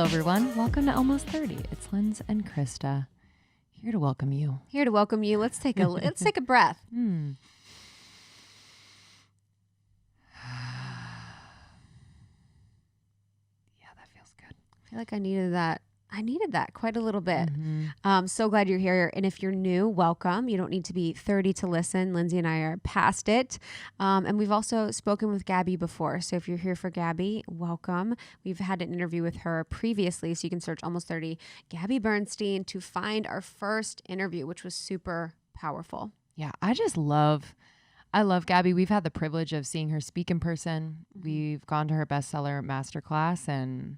everyone. Welcome to Almost 30. It's Linz and Krista here to welcome you. Here to welcome you. Let's take a breath. Yeah, that feels good. I feel like I needed that. I needed that quite a little bit. Mm-hmm. So glad you're here. And if you're new, welcome. You don't need to be 30 to listen. Lindsay and I are past it. And we've also spoken with Gabby before. So if you're here for Gabby, welcome. We've had an interview with her previously. So you can search Almost 30 Gabby Bernstein to find our first interview, which was super powerful. Yeah, I love Gabby. We've had the privilege of seeing her speak in person. We've gone to her bestseller masterclass, and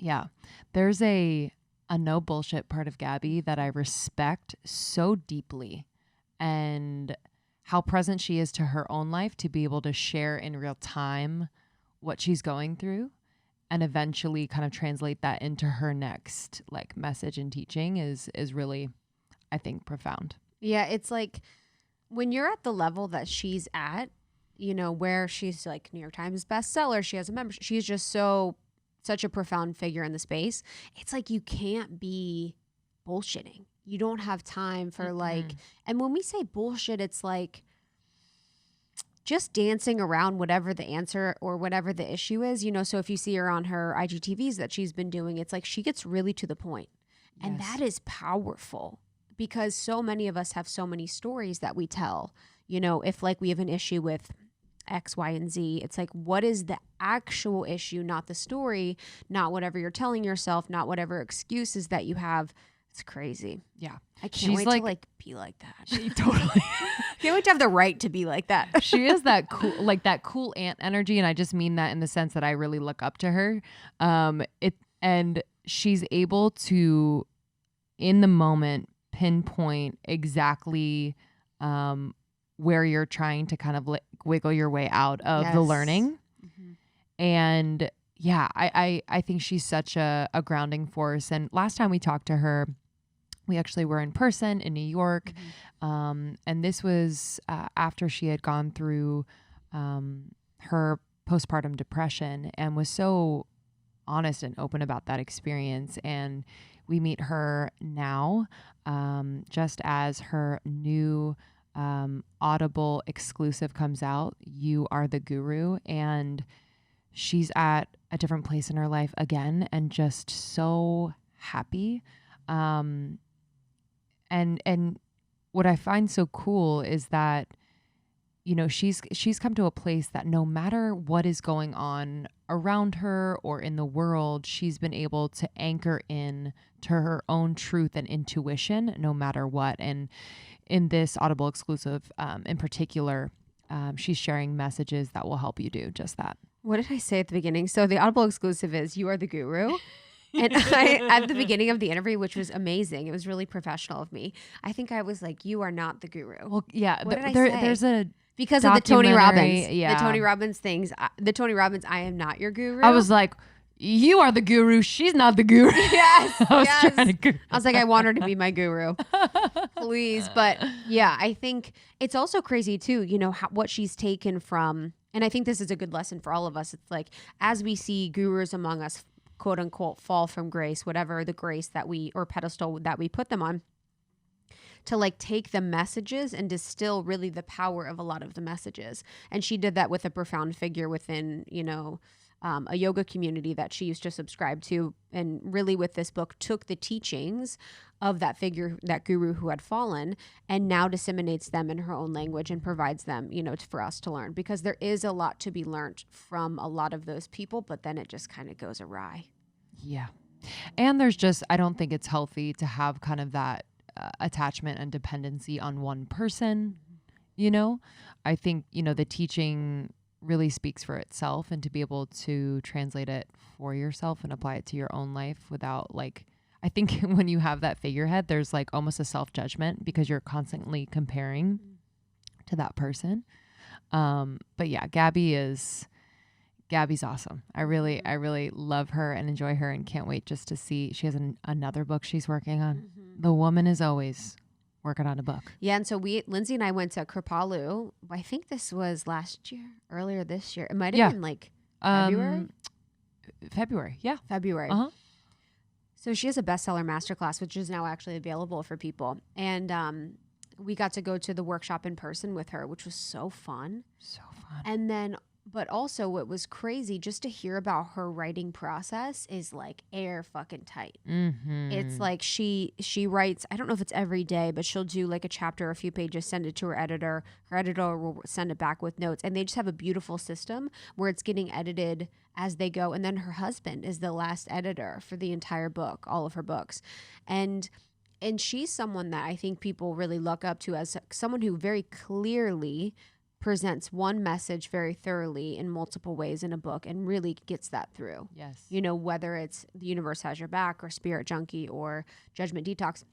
yeah, there's a no bullshit part of Gabby that I respect so deeply, and how present she is to her own life to be able to share in real time what she's going through and eventually kind of translate that into her next like message and teaching is really, I think, profound. Yeah, it's like when you're at the level that she's at, you know, where she's like New York Times bestseller, she has a membership, she's just such a profound figure in the space. It's like you can't be bullshitting. You don't have time for like, and when we say bullshit, it's like just dancing around whatever the answer or whatever the issue is, you know. So if you see her on her IGTVs that she's been doing, it's like she gets really to the point. And that is powerful because so many of us have so many stories that we tell, you know, if like we have an issue with X, Y, and Z. It's like, what is the actual issue, not the story, not whatever you're telling yourself, not whatever excuses that you have. It's crazy. Yeah. I can't wait to like be like that. She totally can't wait to have the right to be like that. She is that cool, like that cool aunt energy. And I just mean that in the sense that I really look up to her. And she's able to, in the moment, pinpoint exactly, where you're trying to kind of wiggle your way out of the learning. And yeah, I think she's such a grounding force. And last time we talked to her, we actually were in person in New York. And this was after she had gone through her postpartum depression and was so honest and open about that experience. And we meet her now, just as her new Audible exclusive comes out, You Are the Guru, and she's at a different place in her life again and just so happy. And what I find so cool is that, you know, she's come to a place that no matter what is going on around her or in the world, she's been able to anchor in to her own truth and intuition no matter what. And in this Audible exclusive, in particular, she's sharing messages that will help you do just that. What did I say at the beginning? So the Audible exclusive is You Are the Guru. And I, at the beginning of the interview, which was amazing, it was really professional of me. I think I was like, you are not the guru. Well, yeah. What did I say? There's a because of the Tony Robbins. Yeah. The Tony Robbins things. The Tony Robbins, I am not your guru. I was like, you are the guru. She's not the guru. Yes. I was like, I want her to be my guru. Please. But yeah, I think it's also crazy too, you know, what she's taken from, and I think this is a good lesson for all of us. It's like, as we see gurus among us, quote unquote, fall from grace, whatever the grace that we, or pedestal that we put them on, to like take the messages and distill really the power of a lot of the messages. And she did that with a profound figure within, you know, a yoga community that she used to subscribe to. And really with this book took the teachings of that figure, that guru who had fallen, and now disseminates them in her own language and provides them, you know, for us to learn, because there is a lot to be learned from a lot of those people, but then it just kind of goes awry. Yeah. And there's just, I don't think it's healthy to have kind of that attachment and dependency on one person, you know? I think, you know, the teaching really speaks for itself, and to be able to translate it for yourself and apply it to your own life without like, I think when you have that figurehead, there's like almost a self-judgment because you're constantly comparing to that person. But yeah, Gabby's awesome. I really love her and enjoy her, and can't wait just to see. She has another book she's working on. The woman is always working on a book. Yeah, and so Lindsay and I went to Kripalu. I think this was earlier this year. It might have been like February. February, yeah. February. Uh-huh. So she has a bestseller masterclass, which is now actually available for people. And we got to go to the workshop in person with her, which was so fun. So fun. And then, but also what was crazy, just to hear about her writing process is like air fucking tight. Mm-hmm. It's like she writes, I don't know if it's every day, but she'll do like a chapter, a few pages, send it to her editor. Her editor will send it back with notes. And they just have a beautiful system where it's getting edited as they go. And then her husband is the last editor for the entire book, all of her books. And she's someone that I think people really look up to as someone who very clearly presents one message very thoroughly in multiple ways in a book and really gets that through. Yes. You know, whether it's The Universe Has Your Back or Spirit Junkie or Judgment Detox.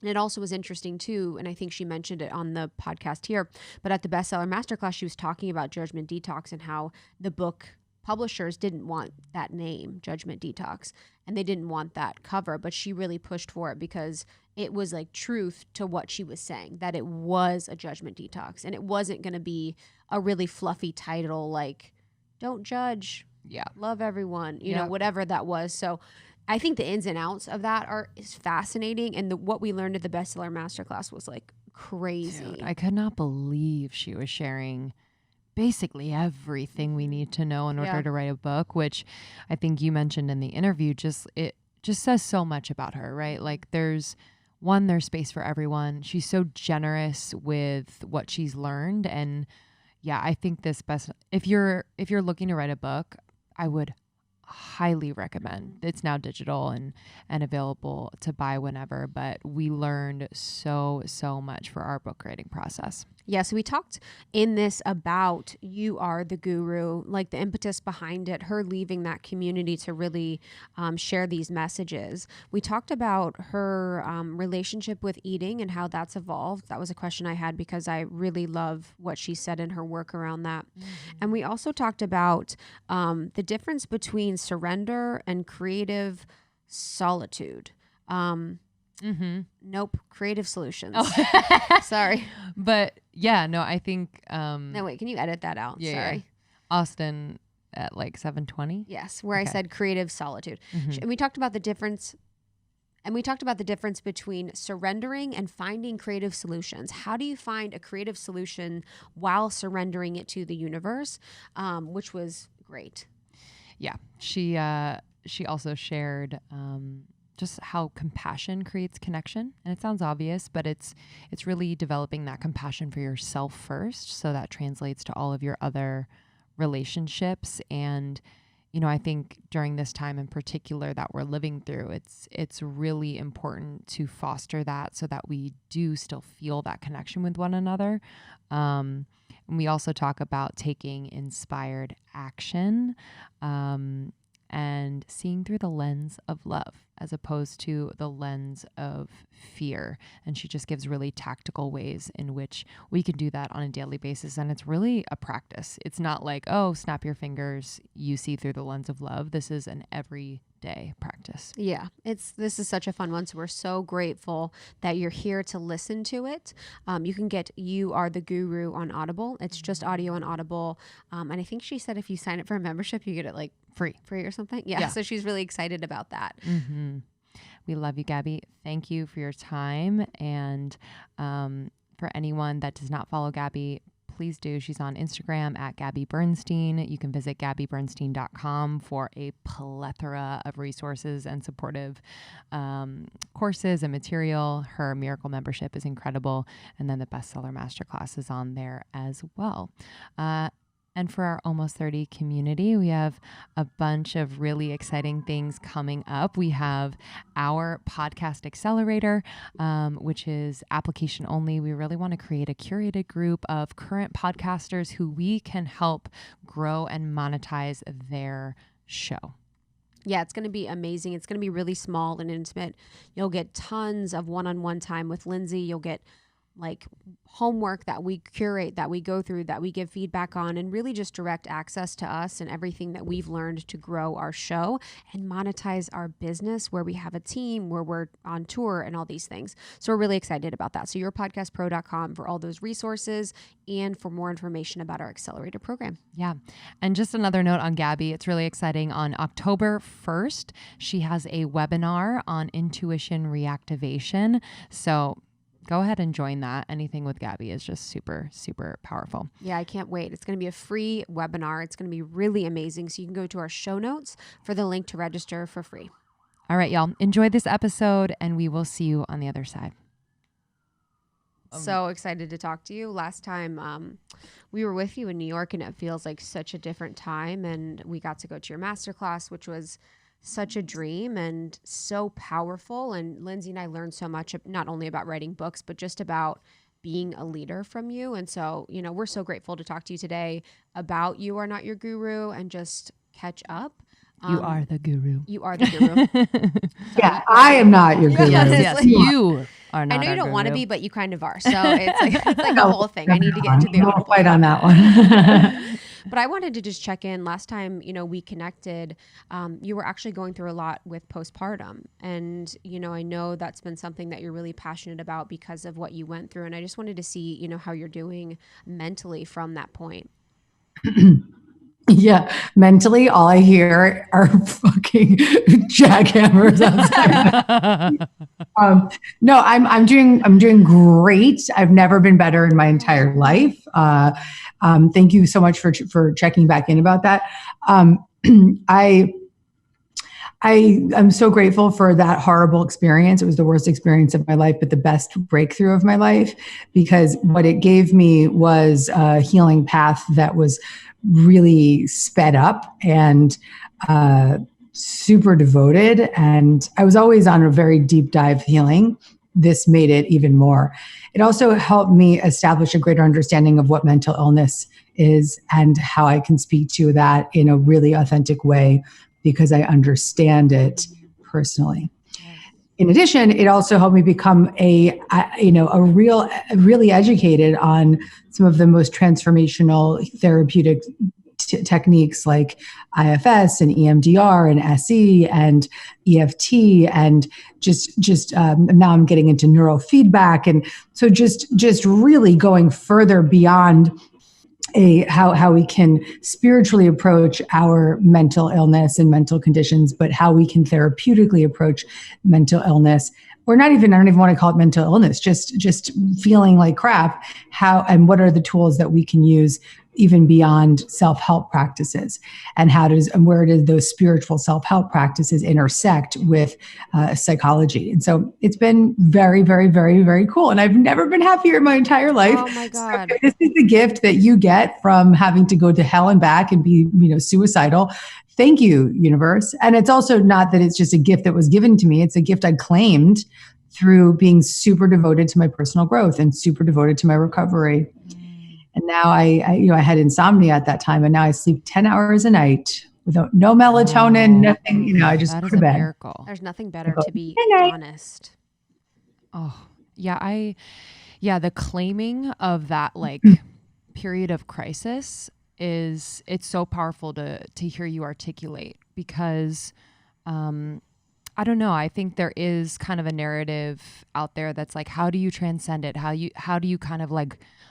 And it also was interesting too, and I think she mentioned it on the podcast here, but at the bestseller masterclass, she was talking about Judgment Detox and how the book publishers didn't want that name, Judgment Detox, and they didn't want that cover, but she really pushed for it because it was like truth to what she was saying, that it was a judgment detox and it wasn't going to be a really fluffy title like don't judge, love everyone, you know, whatever that was. So I think the ins and outs of that is fascinating, and what we learned at the bestseller masterclass was like crazy. Dude, I could not believe she was sharing basically everything we need to know in order to write a book, which I think you mentioned in the interview. It just says so much about her, right? Like there's space for everyone. She's so generous with what she's learned. And yeah, I think if you're looking to write a book, I would highly recommend. It's now digital and available to buy whenever, but we learned so much for our book writing process. Yeah, so we talked in this about You Are the Guru, like the impetus behind it, her leaving that community to really share these messages. We talked about her relationship with eating and how that's evolved. That was a question I had because I really love what she said in her work around that. Mm-hmm. And we also talked about the difference between surrender and creative solitude. Nope. Creative solutions. Oh. Sorry. But yeah, no, I think. No, wait. Can you edit that out? Yeah, Sorry. Yeah. Austin at like 7:20. Yes, where I said creative solitude, and we talked about the difference. And we talked about the difference between surrendering and finding creative solutions. How do you find a creative solution while surrendering it to the universe? Which was great. Yeah, she also shared. Just how compassion creates connection. And it sounds obvious, but it's really developing that compassion for yourself first. So that translates to all of your other relationships. And, you know, I think during this time in particular that we're living through, it's really important to foster that so that we do still feel that connection with one another. And we also talk about taking inspired action, and seeing through the lens of love as opposed to the lens of fear. And she just gives really tactical ways in which we can do that on a daily basis. And it's really a practice. It's not like, oh, snap your fingers, you see through the lens of love. This is an everyday practice. Yeah, this is such a fun one. So we're so grateful that you're here to listen to it. You can get You Are the Guru on Audible. It's just audio on Audible. And I think she said if you sign up for a membership, you get it like free or something. Yeah. So she's really excited about that. Mm-hmm. We love you, Gabby. Thank you for your time. And for anyone that does not follow Gabby, please do. She's on Instagram at Gabby Bernstein. You can visit gabbybernstein.com for a plethora of resources and supportive courses and material. Her Miracle membership is incredible. And then the Bestseller Masterclass is on there as well. And for our Almost 30 community, we have a bunch of really exciting things coming up. We have our podcast accelerator, which is application only. We really want to create a curated group of current podcasters who we can help grow and monetize their show. Yeah, it's going to be amazing. It's going to be really small and intimate. You'll get tons of one-on-one time with Lindsay. You'll get like homework that we curate, that we go through, that we give feedback on, and really just direct access to us and everything that we've learned to grow our show and monetize our business, where we have a team, where we're on tour and all these things. So we're really excited about that. So yourpodcastpro.com for all those resources and for more information about our accelerator program. Yeah. And just another note on Gabby, it's really exciting. On October 1st, she has a webinar on intuition reactivation. So go ahead and join that. Anything with Gabby is just super, super powerful. Yeah, I can't wait. It's going to be a free webinar. It's going to be really amazing. So you can go to our show notes for the link to register for free. All right, y'all. Enjoy this episode, and we will see you on the other side. So excited to talk to you. Last time we were with you in New York, and it feels like such a different time. And we got to go to your masterclass, which was such a dream and so powerful. And Lindsay and I learned so much, not only about writing books, but just about being a leader from you. And so, you know, we're so grateful to talk to you today about You Are Not Your Guru and just catch up. You are the guru. You are the guru. Yeah, I am not your guru. Yes, you are not. I know you don't want to guru. be, but you kind of are. So it's like a whole thing. I need to get into the We'll audible. fight on that one. But I wanted to just check in. Last time, you know, we connected, you were actually going through a lot with postpartum. And, you know, I know that's been something that you're really passionate about because of what you went through. And I just wanted to see, you know, how you're doing mentally from that point. Yeah, mentally, all I hear are fucking jackhammers outside. No, I'm doing great. I've never been better in my entire life. Thank you so much for checking back in about that. I am so grateful for that horrible experience. It was the worst experience of my life, but the best breakthrough of my life, because what it gave me was a healing path that was really sped up and super devoted. And I was always on a very deep dive healing. This made it even more. It also helped me establish a greater understanding of what mental illness is and how I can speak to that in a really authentic way, because I understand it personally. In addition, it also helped me become really educated on some of the most transformational therapeutic techniques like IFS and EMDR and SE and EFT, and just now I'm getting into neurofeedback, and so just really going further beyond how we can spiritually approach our mental illness and mental conditions, but how we can therapeutically approach mental illness. Or I don't even want to call it mental illness, just feeling like crap. How and what are the tools that we can use even beyond self-help practices, and where do those spiritual self-help practices intersect with psychology? And so it's been very, very, very, very cool. And I've never been happier in my entire life. Oh my God. So this is the gift that you get from having to go to hell and back and be, suicidal. Thank you, universe. And it's also not that it's just a gift that was given to me. It's a gift I claimed through being super devoted to my personal growth and super devoted to my recovery. And now I had insomnia at that time, and now I sleep 10 hours a night without no melatonin, nothing. I just go to bed. Miracle. There's nothing better, to be honest. Oh, yeah. The claiming of that period of crisis it's so powerful to hear you articulate, because I don't know. I think there is kind of a narrative out there that's like, how do you transcend it? How do you kind of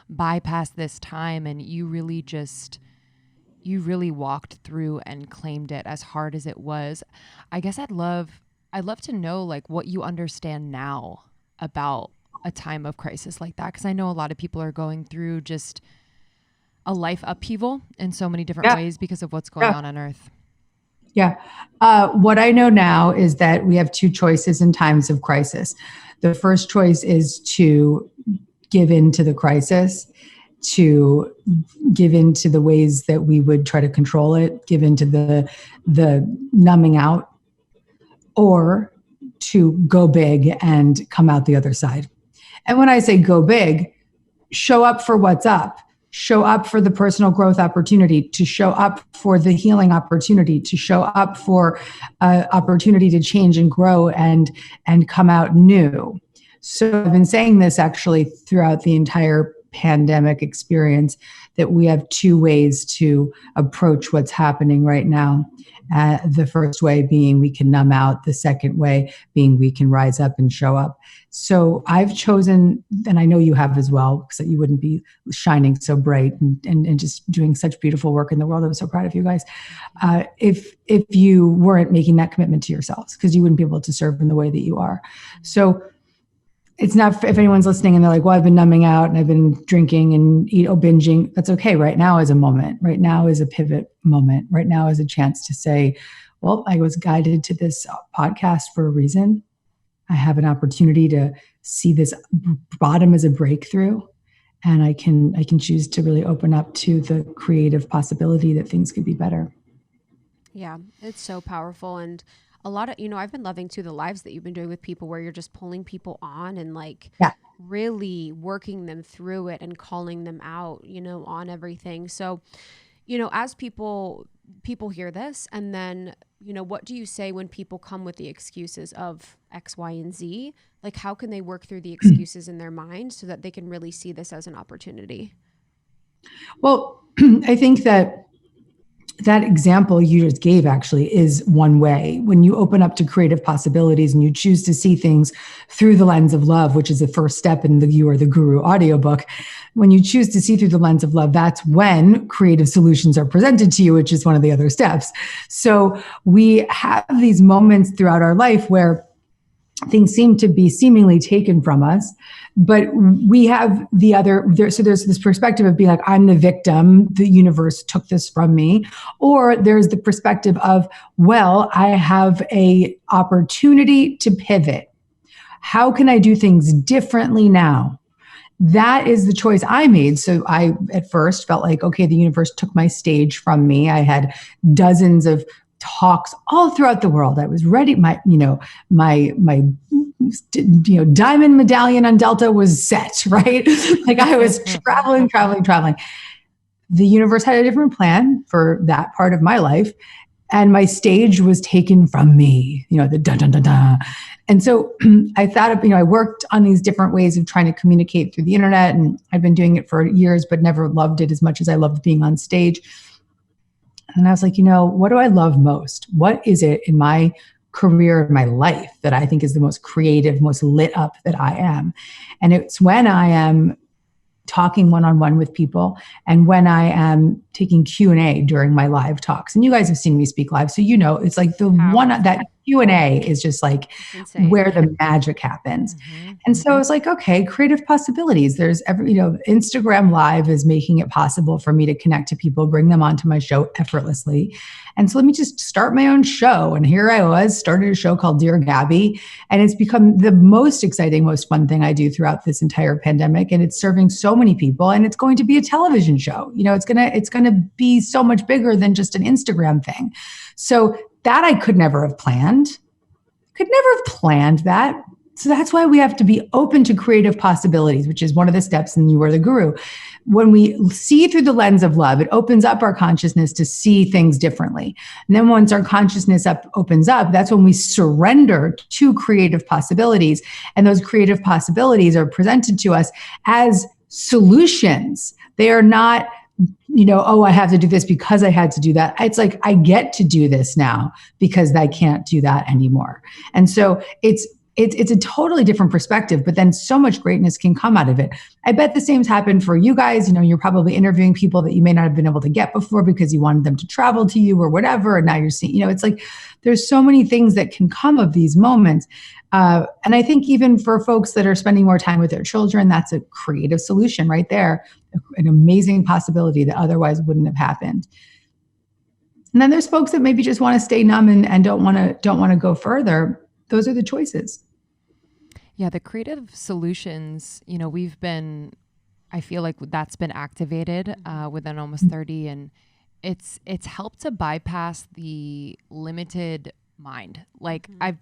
bypass this time? And you really walked through and claimed it, as hard as it was. I guess I'd love to know what you understand now about a time of crisis like that, because I know a lot of people are going through just a life upheaval in so many different ways because of what's going on Earth. Yeah. What I know now is that we have two choices in times of crisis. The first choice is to give in to the crisis, to give in to the ways that we would try to control it, give in to the numbing out, or to go big and come out the other side. And when I say go big, show up for what's up. Show up for the personal growth opportunity, to show up for the healing opportunity, to show up for opportunity to change and grow and come out new. So I've been saying this actually throughout the entire pandemic experience, that we have two ways to approach what's happening right now. The first way being we can numb out. The second way being we can rise up and show up. So I've chosen, and I know you have as well, because you wouldn't be shining so bright and just doing such beautiful work in the world. I'm so proud of you guys. If you weren't making that commitment to yourselves, because you wouldn't be able to serve in the way that you are. So it's not, if anyone's listening and they're like, well, I've been numbing out and I've been drinking and binging. That's okay. Right now is a moment. Right now is a pivot moment. Right now is a chance to say, well, I was guided to this podcast for a reason. I have an opportunity to see this bottom as a breakthrough. And I can choose to really open up to the creative possibility that things could be better. Yeah, it's so powerful. And a lot of, I've been loving too the lives that you've been doing with people where you're just pulling people on and really working them through it and calling them out, on everything. So, as people hear this, and then, what do you say when people come with the excuses of X, Y, and Z? Like, how can they work through the excuses in their mind so that they can really see this as an opportunity? Well, I think that example you just gave actually is one way. When you open up to creative possibilities and you choose to see things through the lens of love, which is the first step in the You Are the Guru audiobook, when you choose to see through the lens of love, that's when creative solutions are presented to you, which is one of the other steps. So we have these moments throughout our life where things seem to be seemingly taken from us, but we have the other there. So there's this perspective of being like, I'm the victim, the universe took this from me. Or there's the perspective of, well, I have a opportunity to pivot. How can I do things differently now? That is the choice I made. So I, at first, felt like, okay, the universe took my stage from me. I had dozens of talks all throughout the world. I was ready. My diamond medallion on Delta was set, right? Like I was traveling. The universe had a different plan for that part of my life. And my stage was taken from me, the dun, dun, dun, dun. And so I thought of, I worked on these different ways of trying to communicate through the internet. And I've been doing it for years, but never loved it as much as I loved being on stage. And I was like, what do I love most? What is it in my career, in my life, that I think is the most creative, most lit up that I am? And it's when I am talking one-on-one with people and when I am taking Q&A during my live talks. And you guys have seen me speak live, so it's like the one that Q&A is just like where the magic happens. Mm-hmm. And so I was like, okay, creative possibilities. There's Instagram Live is making it possible for me to connect to people, bring them onto my show effortlessly. And so let me just start my own show. And here I started a show called Dear Gabby. And it's become the most exciting, most fun thing I do throughout this entire pandemic. And it's serving so many people. And it's going to be a television show. It's gonna be so much bigger than just an Instagram thing. So that I could never have planned. That. So that's why we have to be open to creative possibilities, which is one of the steps in You Are the Guru. When we see through the lens of love, it opens up our consciousness to see things differently. And then once our consciousness opens up, that's when we surrender to creative possibilities. And those creative possibilities are presented to us as solutions. They are not, I have to do this because I had to do that. It's like, I get to do this now because I can't do that anymore. And so it's a totally different perspective, but then so much greatness can come out of it. I bet the same's happened for you guys. You're probably interviewing people that you may not have been able to get before because you wanted them to travel to you or whatever. And now you're seeing, it's like, there's so many things that can come of these moments. And I think even for folks that are spending more time with their children, that's a creative solution right there, an amazing possibility that otherwise wouldn't have happened. And then there's folks that maybe just want to stay numb and don't want to go further. Those are the choices. Yeah, the creative solutions, I feel like that's been activated within Almost 30, and it's helped to bypass the limited mind. Like I've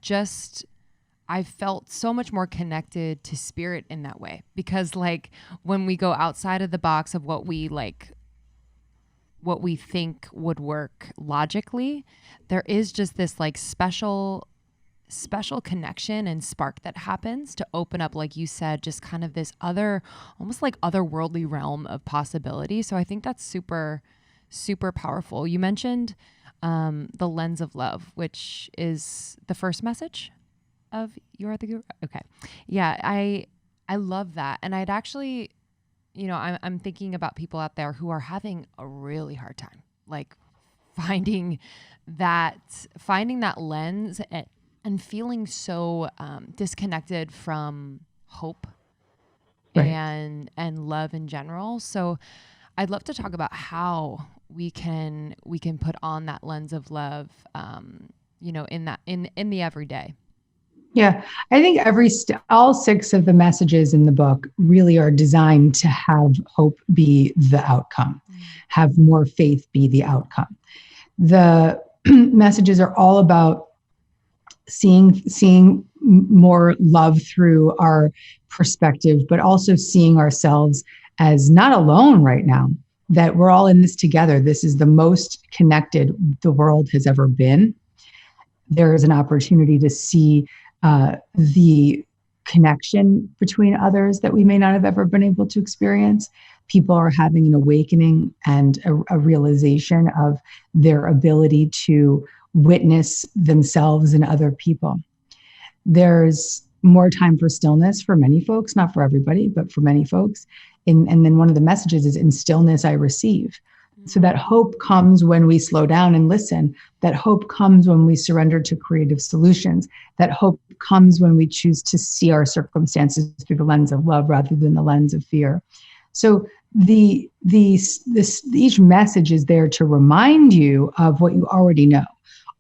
felt so much more connected to spirit in that way, because like when we go outside of the box of what we think would work logically, there is just this like special special connection and spark that happens to open up, like you said, just kind of this other, almost like otherworldly realm of possibility. So I think that's super, super powerful. You mentioned the lens of love, which is the first message of You Are the Guru. Okay. Yeah, I love that. And I'd actually, I'm thinking about people out there who are having a really hard time, like finding that lens and feeling so disconnected from hope Right. and love in general. So I'd love to talk about how we can put on that lens of love, in the everyday. Yeah, I think all 6 of the messages in the book really are designed to have hope be the outcome, have more faith be the outcome. The messages are all about seeing more love through our perspective, but also seeing ourselves as not alone right now, that we're all in this together. This is the most connected the world has ever been. There is an opportunity to see the connection between others that we may not have ever been able to experience. People are having an awakening and a realization of their ability to witness themselves and other people. There's more time for stillness for many folks, not for everybody, but for many folks. And then one of the messages is, in stillness I receive. So that hope comes when we slow down and listen. That hope comes when we surrender to creative solutions. That hope comes when we choose to see our circumstances through the lens of love rather than the lens of fear. So each message is there to remind you of what you already know.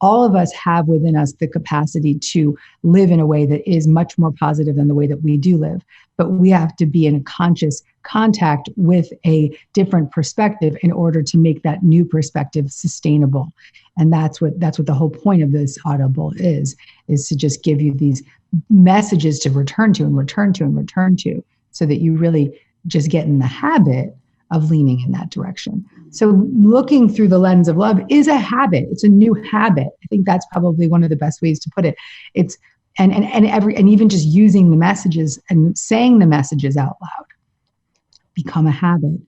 All of us have within us the capacity to live in a way that is much more positive than the way that we do live. But we have to be in conscious contact with a different perspective in order to make that new perspective sustainable. And that's what the whole point of this Audible is to just give you these messages to return to and return to and return to, so that you really just get in the habit of leaning in that direction. So looking through the lens of love is a habit. It's a new habit. I think that's probably one of the best ways to put it. It's and even just using the messages and saying the messages out loud become a habit.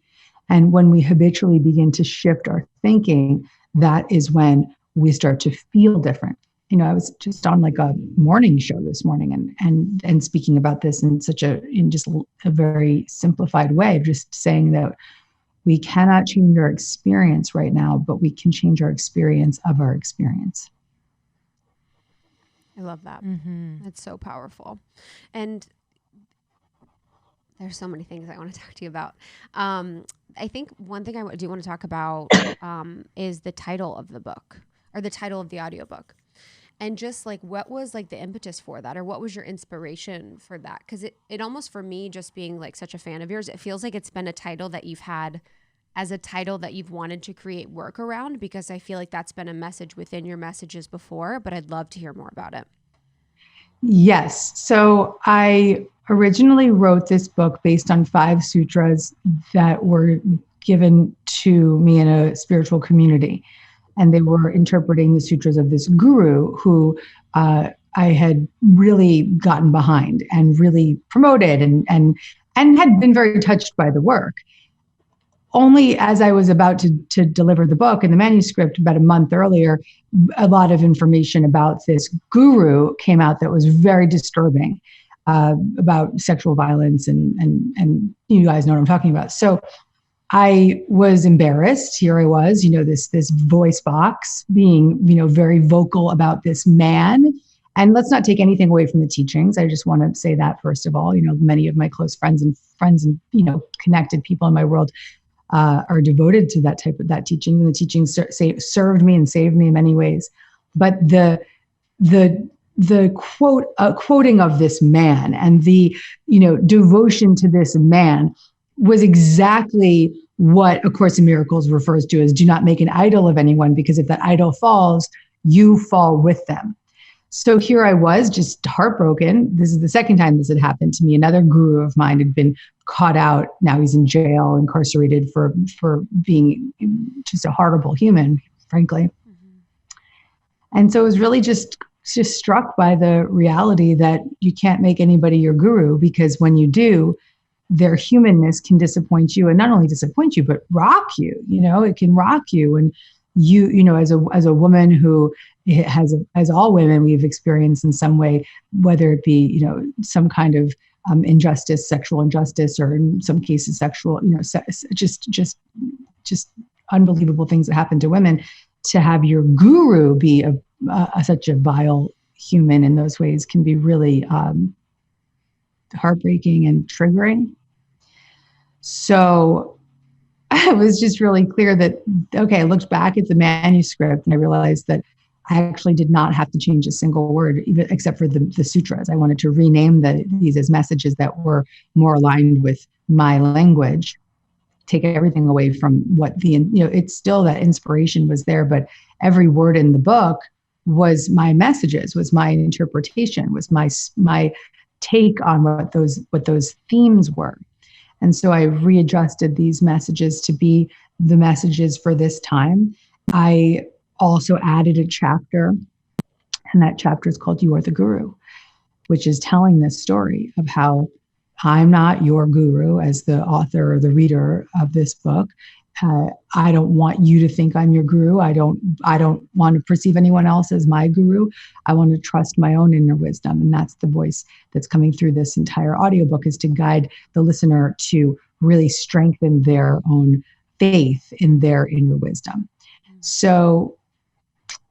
And when we habitually begin to shift our thinking, that is when we start to feel different. I was just on like a morning show this morning and speaking about this in just a very simplified way, just saying that we cannot change our experience right now, but we can change our experience of our experience. I love that. Mm-hmm. It's so powerful. And there's so many things I want to talk to you about. I think one thing I do want to talk about is the title of the book, or the title of the audiobook. And just like, what was like the impetus for that, or what was your inspiration for that? Because it almost, for me, just being like such a fan of yours, it feels like it's been a title that you've had as a title that you've wanted to create work around, because I feel like that's been a message within your messages before, but I'd love to hear more about it. Yes. So I originally wrote this book based on 5 sutras that were given to me in a spiritual community. And they were interpreting the sutras of this guru who I had really gotten behind and really promoted and had been very touched by the work. Only as I was about to deliver the book and the manuscript about a month earlier, a lot of information about this guru came out that was very disturbing, about sexual violence and you guys know what I'm talking about. So I was embarrassed. Here I was, this voice box being, very vocal about this man. And let's not take anything away from the teachings. I just want to say that first of all, many of my close friends and connected people in my world are devoted to that teaching, and the teachings served me and saved me in many ways. But the quoting of this man and the devotion to this man was exactly what A Course in Miracles refers to as, do not make an idol of anyone, because if that idol falls, you fall with them. So here I was, just heartbroken. This is the second time this had happened to me. Another guru of mine had been caught out. Now he's in jail, incarcerated for being just a horrible human, frankly. Mm-hmm. And so it was really just just struck by the reality that you can't make anybody your guru, because when you do, their humanness can disappoint you, and not only disappoint you, but rock you. It can rock you. And as a woman who has, as all women, we've experienced in some way, whether it be, some kind of injustice, sexual injustice, or in some cases sexual, just unbelievable things that happen to women. To have your guru be such a vile human in those ways can be really heartbreaking and triggering. So it was just really clear that, okay, I looked back at the manuscript and I realized that I actually did not have to change a single word, even except for the sutras. I wanted to rename these as messages that were more aligned with my language, take everything away from what it's still that inspiration was there, but every word in the book was my messages, was my interpretation, was my take on what those themes were. And so I readjusted these messages to be the messages for this time. I also added a chapter, and that chapter is called You Are the Guru, which is telling this story of how I'm not your guru as the author or the reader of this book. I don't want you to think I'm your guru. I don't want to perceive anyone else as my guru. I want to trust my own inner wisdom. And that's the voice that's coming through this entire audiobook, is to guide the listener to really strengthen their own faith in their inner wisdom. So,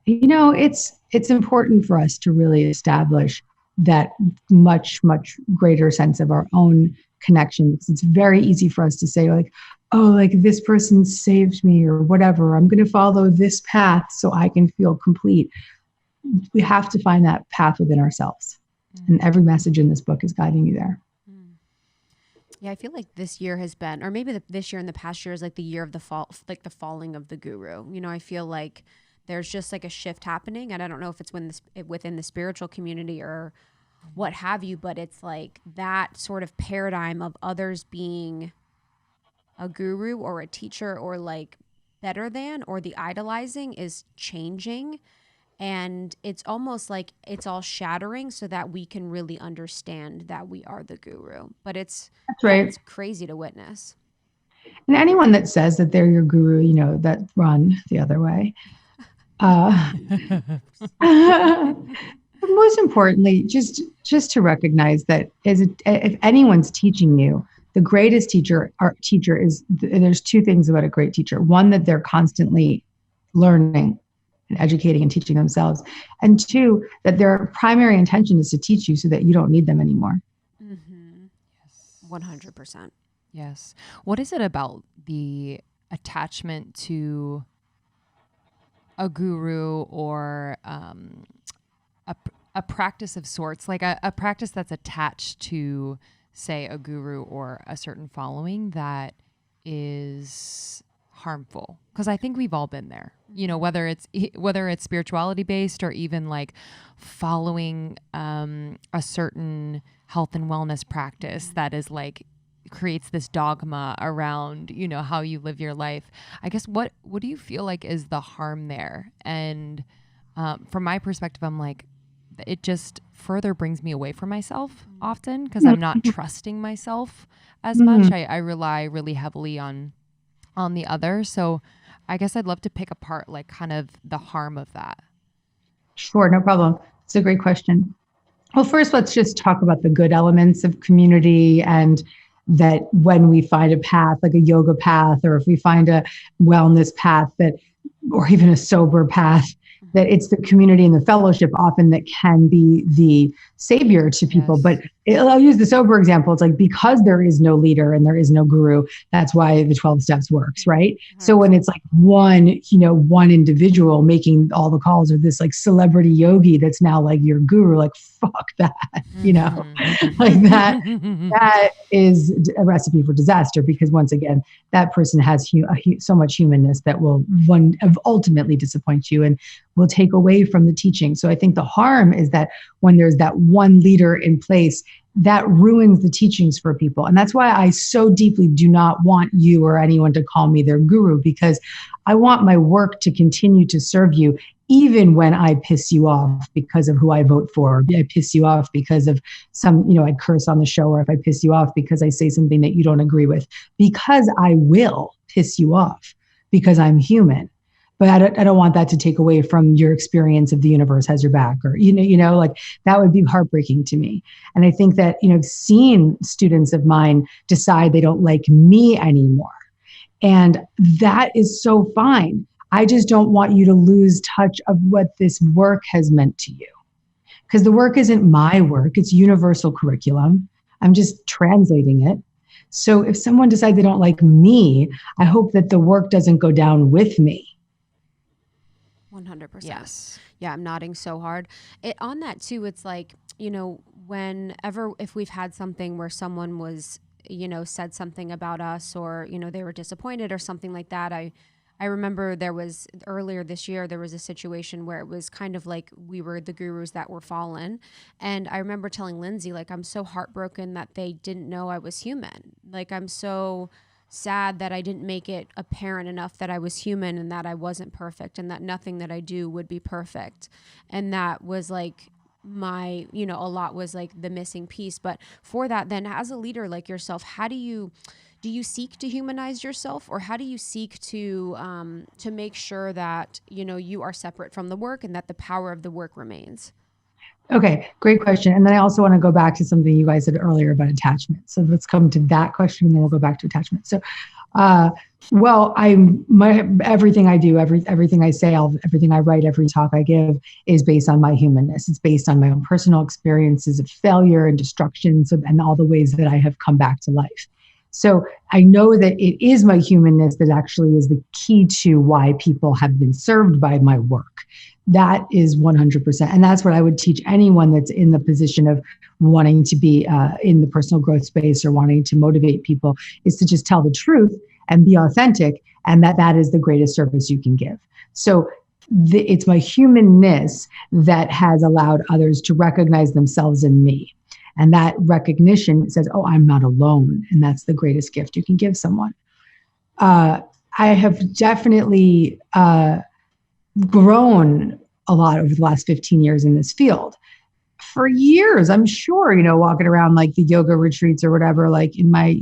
it's important for us to really establish that much, much greater sense of our own connection. Because it's very easy for us to say, like, oh, like this person saved me or whatever. I'm going to follow this path so I can feel complete. We have to find that path within ourselves. And every message in this book is guiding you there. Yeah, I feel like this year has been, or maybe this year and the past year is like the year of the fall, like the falling of the guru. I feel like there's just like a shift happening. And I don't know if it's within the spiritual community or what have you, but it's like that sort of paradigm of others being a guru or a teacher or like better than, or the idolizing is changing. And it's almost like it's all shattering so that we can really understand that we are the guru. But that's right. It's crazy to witness. And anyone that says that they're your guru, that run the other way. Most importantly, just to recognize that if anyone's teaching you, the greatest teacher is, there's two things about a great teacher. One, that they're constantly learning and educating and teaching themselves. And two, that their primary intention is to teach you so that you don't need them anymore. Mm-hmm. Yes. 100%. Yes. What is it about the attachment to a guru or a practice of sorts, like a practice that's attached to, say, a guru or a certain following that is harmful? Because I think we've all been there, whether it's spirituality based or even like following a certain health and wellness practice that is like creates this dogma around, how you live your life. I guess what do you feel like is the harm there? And from my perspective, I'm like, it just further brings me away from myself often because I'm not trusting myself as much. I rely really heavily on the other. So I guess I'd love to pick apart like kind of the harm of that. Sure, no problem. It's a great question. Well, first, let's just talk about the good elements of community, and that when we find a path, like a yoga path, or if we find a wellness path or even a sober path, that it's the community and the fellowship often that can be the savior to people. Yes. But I'll use the sober example. It's like, because there is no leader and there is no guru, that's why the 12 steps works, right? Mm-hmm. So when it's like one individual making all the calls, or this like celebrity yogi that's now like your guru, like, fuck that, like that is a recipe for disaster, because once again, that person has so much humanness that will ultimately disappoint you and will take away from the teaching. So I think the harm is that when there's that one leader in place, that ruins the teachings for people. And that's why I so deeply do not want you or anyone to call me their guru, because I want my work to continue to serve you, even when I piss you off because of who I vote for, or I piss you off because of some, I'd curse on the show, or if I piss you off because I say something that you don't agree with, because I will piss you off because I'm human. But I don't want that to take away from your experience of the universe has your back, or, like that would be heartbreaking to me. And I think that, I've seen students of mine decide they don't like me anymore. And that is so fine. I just don't want you to lose touch of what this work has meant to you. Because the work isn't my work, it's universal curriculum. I'm just translating it. So if someone decides they don't like me, I hope that the work doesn't go down with me. 100%. Yes. Yeah, I'm nodding so hard. On that too, it's like, if we've had something where someone was, said something about us, or, they were disappointed or something like that. I remember there was earlier this year, there was a situation where it was kind of like we were the gurus that were fallen. And I remember telling Lindsay, like, I'm so heartbroken that they didn't know I was human. Like, I'm so sad that I didn't make it apparent enough that I was human and that I wasn't perfect and that nothing that I do would be perfect. And that was like a lot was like the missing piece. But for that, then as a leader like yourself, how do you seek to humanize yourself, or how do you seek to make sure that, you are separate from the work and that the power of the work remains? Okay, great question. And then I also want to go back to something you guys said earlier about attachment. So let's come to that question, and then we'll go back to attachment. So, everything I do, everything I say, everything I write, every talk I give is based on my humanness. It's based on my own personal experiences of failure and destruction, and all the ways that I have come back to life. So I know that it is my humanness that actually is the key to why people have been served by my work. That is 100%. And that's what I would teach anyone that's in the position of wanting to be in the personal growth space or wanting to motivate people, is to just tell the truth and be authentic. And that is the greatest service you can give. So it's my humanness that has allowed others to recognize themselves in me. And that recognition says, oh, I'm not alone. And that's the greatest gift you can give someone. I have definitely grown a lot over the last 15 years in this field. For years, I'm sure, walking around like the yoga retreats or whatever, like in my,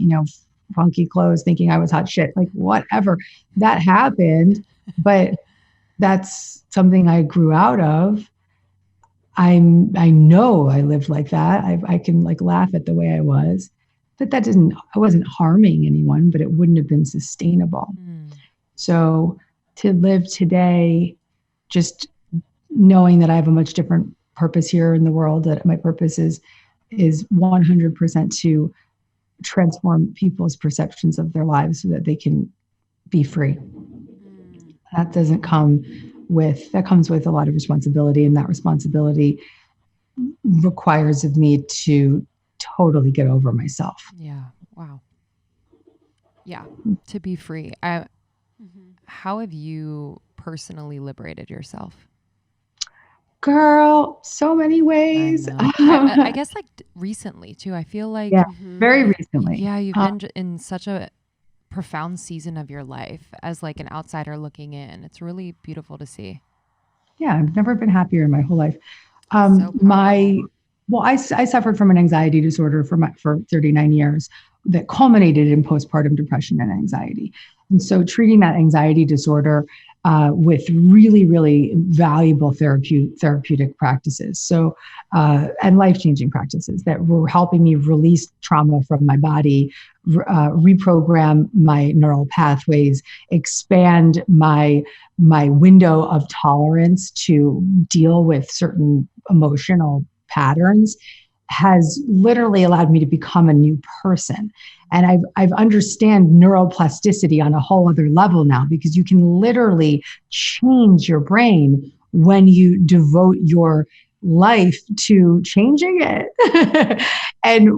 funky clothes, thinking I was hot shit, like whatever. That happened, but that's something I grew out of. I know I lived like that. I can like laugh at the way I was, but I wasn't harming anyone, but it wouldn't have been sustainable. So to live today, just knowing that I have a much different purpose here in the world, that my purpose is 100% to transform people's perceptions of their lives so that they can be free. That comes with a lot of responsibility, and that responsibility requires of me to totally get over myself. Yeah. Wow. Yeah. To be free. How have you personally liberated yourself? Girl, so many ways. I guess like recently too. I feel like very recently. Yeah, you've been in such a profound season of your life as like an outsider looking in. It's really beautiful to see. Yeah, I've never been happier in my whole life. So I suffered from an anxiety disorder for 39 years that culminated in postpartum depression and anxiety. And so treating that anxiety disorder with really, really valuable therapeutic practices. So, and life-changing practices that were helping me release trauma from my body, reprogram my neural pathways, expand my window of tolerance to deal with certain emotional patterns, has literally allowed me to become a new person. And I've understand neuroplasticity on a whole other level now, because you can literally change your brain when you devote your life to changing it. And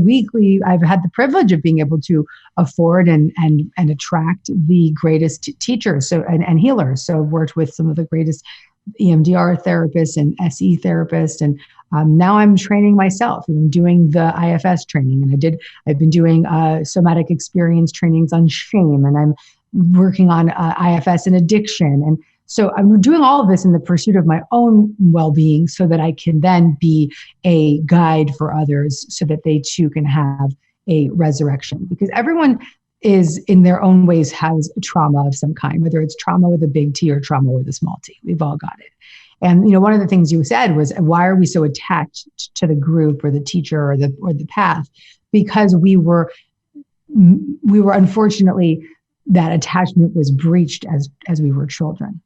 weekly, I've had the privilege of being able to afford and attract the greatest teachers and healers. So I've worked with some of the greatest EMDR therapists and SE therapists, and now I'm training myself. I'm doing the IFS training, and I've been doing somatic experience trainings on shame, and I'm working on IFS and addiction. And So I'm doing all of this in the pursuit of my own well-being so that I can then be a guide for others so that they too can have a resurrection. Because everyone is in their own ways has trauma of some kind, whether it's trauma with a big T or trauma with a small t. We've all got it. And one of the things you said was, why are we so attached to the group or the teacher or the path? Because we were unfortunately, that attachment was breached as we were children.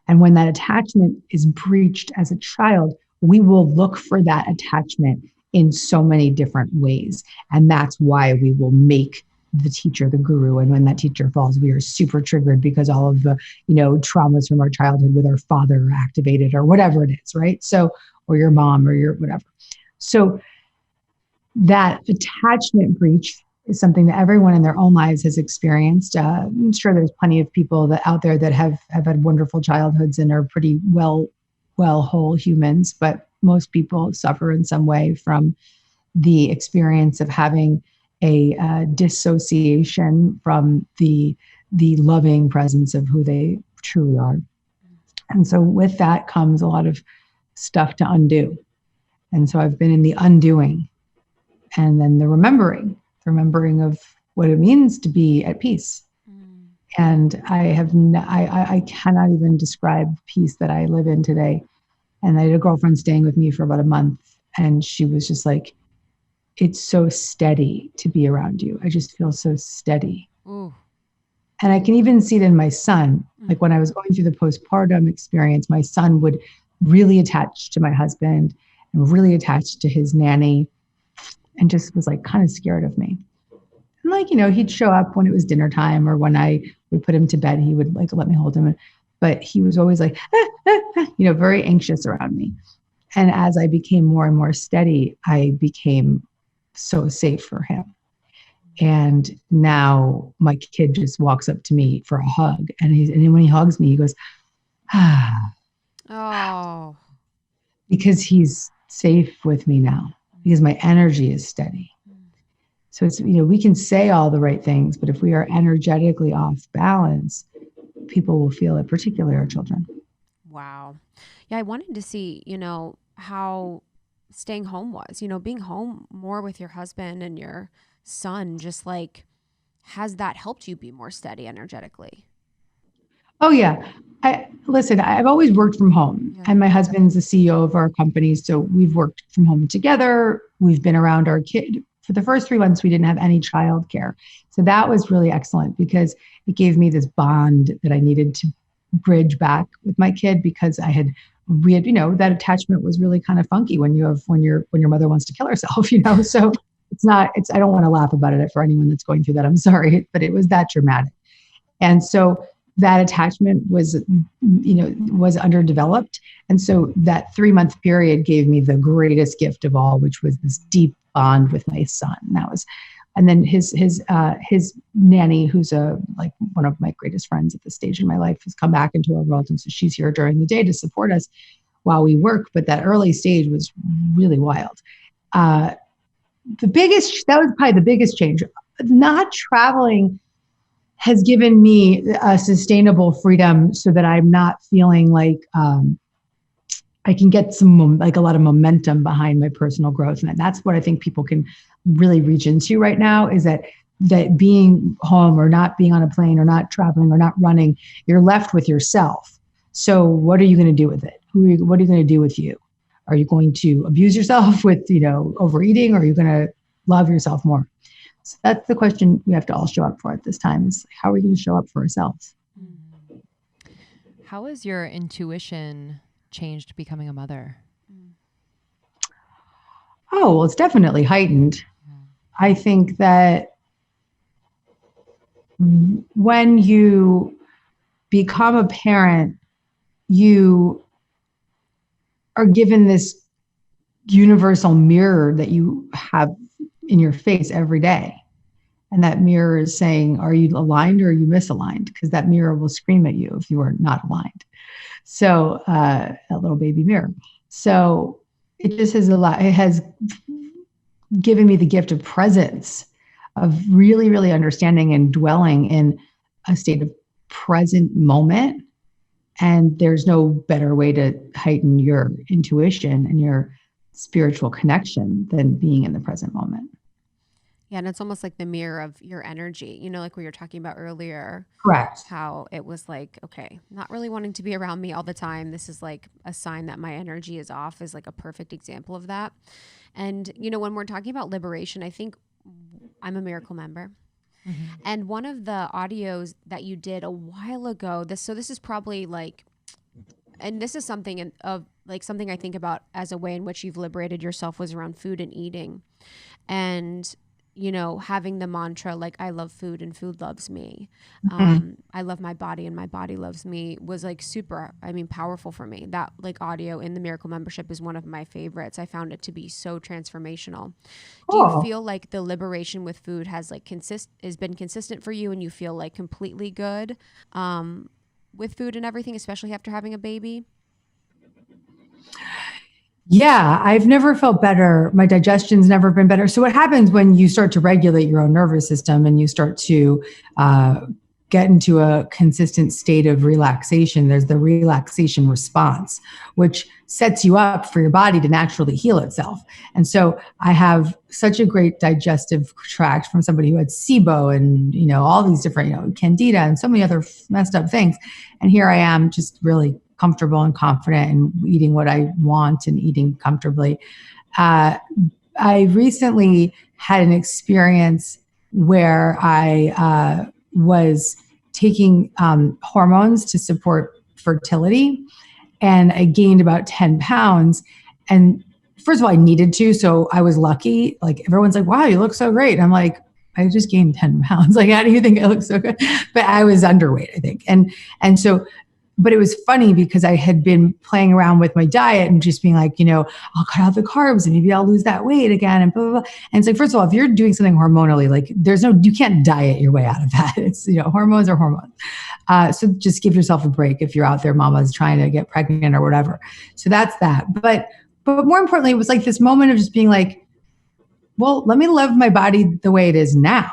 And when that attachment is breached as a child, we will look for that attachment in so many different ways. And that's why we will make the teacher the guru. And when that teacher falls, we are super triggered because all of the, traumas from our childhood with our father are activated or whatever it is, right? So, or your mom or your whatever. So that attachment breach is something that everyone in their own lives has experienced. I'm sure there's plenty of people out there that have had wonderful childhoods and are pretty well whole humans, but most people suffer in some way from the experience of having a dissociation from the loving presence of who they truly are. And so with that comes a lot of stuff to undo. And so I've been in the undoing and then the remembering of what it means to be at peace. And I cannot even describe peace that I live in today. And I had a girlfriend staying with me for about a month, and she was just like, it's so steady to be around you. I just feel so steady. Ooh. And I can even see it in my son. Like when I was going through the postpartum experience, my son would really attach to my husband and really attach to his nanny, and just was like kind of scared of me. And like, he'd show up when it was dinner time, or when I would put him to bed, he would like let me hold him. But he was always like, very anxious around me. And as I became more and more steady, I became so safe for him. And now my kid just walks up to me for a hug. And when he hugs me, he goes, ah. Oh. Because he's safe with me now, because my energy is steady. So it's, we can say all the right things, but if we are energetically off balance, people will feel it, particularly our children. Wow. Yeah, I wanted to see, how staying home was, being home more with your husband and your son, just like, has that helped you be more steady energetically? Oh, yeah. Listen, I've always worked from home, and my husband's the CEO of our company. So we've worked from home together. We've been around our kid. For the first 3 months, we didn't have any childcare. So that was really excellent because it gave me this bond that I needed to bridge back with my kid, because that attachment was really kind of funky when your mother wants to kill herself, so I don't want to laugh about it for anyone that's going through that. I'm sorry, but it was that dramatic. And so that attachment was underdeveloped. And so that 3-month period gave me the greatest gift of all, which was this deep bond with my son. And then his nanny, who's one of my greatest friends at this stage in my life, has come back into our world. And so she's here during the day to support us while we work. But that early stage was really wild. That was probably the biggest change. Not traveling has given me a sustainable freedom so that I'm not feeling like I can get a lot of momentum behind my personal growth. And that's what I think people can really reach into right now, is that being home or not being on a plane or not traveling or not running, you're left with yourself. So what are you going to do with it? What are you going to do with you? Are you going to abuse yourself with, overeating, or are you going to love yourself more? So that's the question we have to all show up for at this time, is how are we going to show up for ourselves? How has your intuition changed becoming a mother? Oh, well, it's definitely heightened. I think that when you become a parent, you are given this universal mirror that you have in your face every day. And that mirror is saying, are you aligned or are you misaligned? Because that mirror will scream at you if you are not aligned. So that little baby mirror. So it just has it has given me the gift of presence, of really, really understanding and dwelling in a state of present moment, And there's no better way to heighten your intuition and your spiritual connection than being in the present moment. Yeah, and it's almost like the mirror of your energy, like we were talking about earlier. Correct. How it was like, okay, not really wanting to be around me all the time. This is like a sign that my energy is off, is like a perfect example of that. And, when we're talking about liberation, I think I'm a Miracle member. Mm-hmm. And one of the audios that you did a while ago, this is probably like, and this is something something I think about as a way in which you've liberated yourself, was around food and eating. And having the mantra, like, I love food and food loves me. I love my body and my body loves me, was like super, powerful for me. That like audio in the Miracle membership is one of my favorites. I found it to be so transformational. Cool. Do you feel like the liberation with food has like has been consistent for you, and you feel like completely good with food and everything, especially after having a baby? Yeah, I've never felt better. My digestion's never been better. So what happens when you start to regulate your own nervous system and you start to get into a consistent state of relaxation? There's the relaxation response, which sets you up for your body to naturally heal itself. And so I have such a great digestive tract from somebody who had SIBO and, all these different, candida and so many other messed up things. And here I am, just really comfortable and confident and eating what I want and eating comfortably. I recently had an experience where I was taking hormones to support fertility, and I gained about 10 pounds. And first of all, I needed to, so I was lucky. Like, everyone's like, wow, you look so great. And I'm like, I just gained 10 pounds. Like, how do you think I look so good? But I was underweight, I think. And so, but it was funny because I had been playing around with my diet and just being like, I'll cut out the carbs and maybe I'll lose that weight again and blah, blah, blah. And it's like, first of all, if you're doing something hormonally, like, you can't diet your way out of that. It's, hormones are hormones. So just give yourself a break if you're out there, mamas trying to get pregnant or whatever. So that's that. But more importantly, it was like this moment of just being like, well, let me love my body the way it is now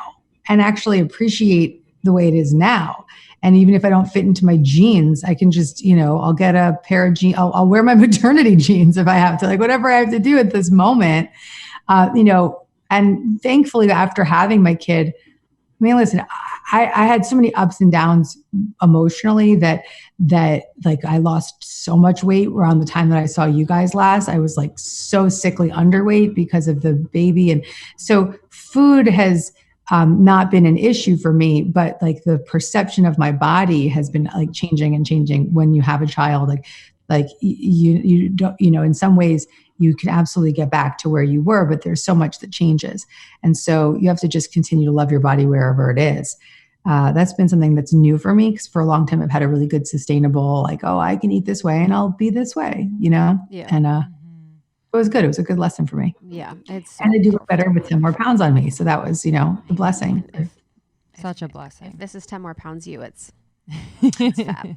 and actually appreciate the way it is now. And even if I don't fit into my jeans, I can just, I'll get a pair of jeans. I'll wear my maternity jeans if I have to, like, whatever I have to do at this moment, and thankfully after having my kid, listen, I had so many ups and downs emotionally that like I lost so much weight around the time that I saw you guys last. I was like so sickly underweight because of the baby. And so food has not been an issue for me, but like the perception of my body has been like changing when you have a child. Like you don't, in some ways you can absolutely get back to where you were, but there's so much that changes. And so you have to just continue to love your body wherever it is. That's been something that's new for me, because for a long time I've had a really good sustainable, like, oh, I can eat this way and I'll be this way, Yeah. And it was good. It was a good lesson for me. Yeah. And I do look better with 10 more pounds on me. So that was, a blessing. Such a blessing. If this is 10 more pounds it's fab.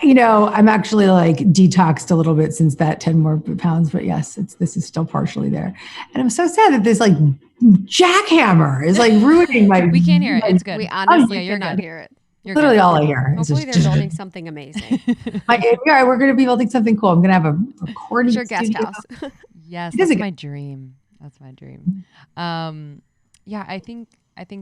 I'm actually like detoxed a little bit since that 10 more pounds, but yes, this is still partially there. And I'm so sad that this like jackhammer is like ruining my. We can't hear it. It's good. We honestly cannot hear it. You're literally good. All I hear. Hopefully they're building something amazing. We're going to be building something cool. I'm going to have a recording. It's your guest house. Yes, that's my dream. That's my dream. Yeah, I think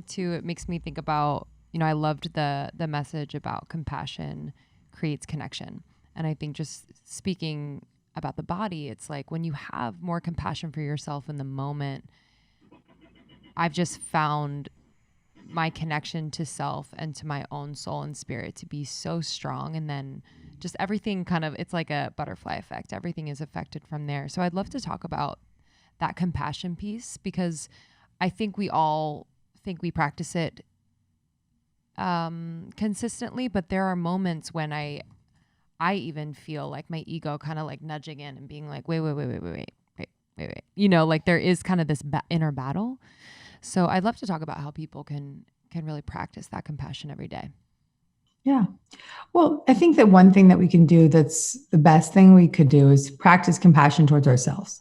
too, it makes me think about, I loved the message about compassion creates connection. And I think just speaking about the body, it's like when you have more compassion for yourself in the moment, I've just found my connection to self and to my own soul and spirit to be so strong. And then just everything it's like a butterfly effect. Everything is affected from there. So I'd love to talk about that compassion piece, because I think we all think we practice it consistently, but there are moments when I even feel like my ego kind of like nudging in and being like, wait. Like there is kind of this inner battle. So I'd love to talk about how people can really practice that compassion every day. Yeah. Well, I think that one thing that we can do, that's the best thing we could do, is practice compassion towards ourselves.